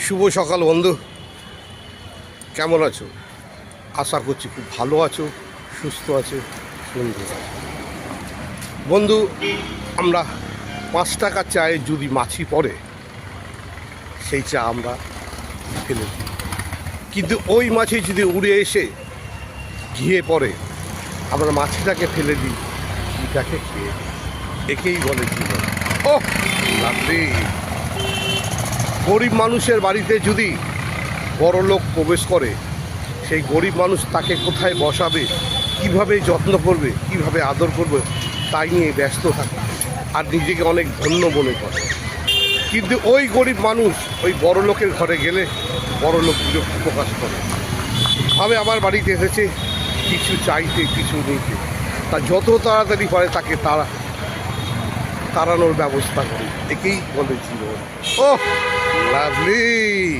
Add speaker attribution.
Speaker 1: শুভ সকাল বন্ধু, কেমন আছো? আশা করছি খুব ভালো আছো, সুস্থ আছো, সুন্দর আছো। বন্ধু, আমরা 5 টাকার চায়ে যদি মাছি পড়ে সেই চা আমরা ফেলে দিই, কিন্তু ওই মাছি যদি উড়ে এসে ঘিয়ে পড়ে আমরা মাছিটাকে ফেলে দিই, ঘিটাকে খেয়ে দিই। একেই বলে জীবন। ও লাভলি! গরিব মানুষের বাড়িতে যদি বড় লোক প্রবেশ করে, সেই গরিব মানুষ তাকে কোথায় বসাবে, কিভাবে যত্ন করবে, কিভাবে আদর করবে, তাই নিয়ে ব্যস্ত থাকে আর নিজেকে অনেক ধন্য মনে করে। কিন্তু ওই গরিব মানুষ ওই বড় লোকের ঘরে গেলে বড় লোক বিরক্তি প্রকাশ করে, ভাবে আমার বাড়িতে এসেছে কিছু চাইতে, কিছু নিতে, তা যত তাড়াতাড়ি পারে তাকে তাড়ানোর ব্যবস্থা করে। একেই বলে জীবন। ও লাভলি!